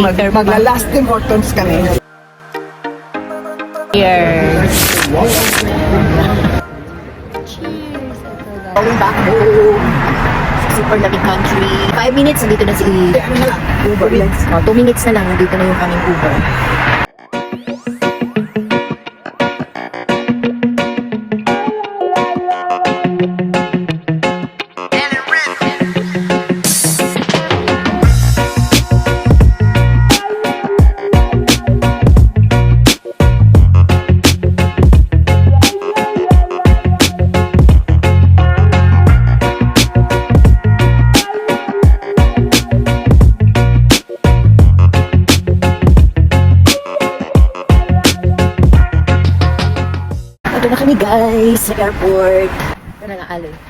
Magla-last importance kami. Cheers! Going back home. Super lamig country. 5 minutes, nandito na si Ano na lang? Uber. 2 minutes na lang, nandito na yung aming Uber. Ito na kami guys, sa airport. Ito na nga, Aloy.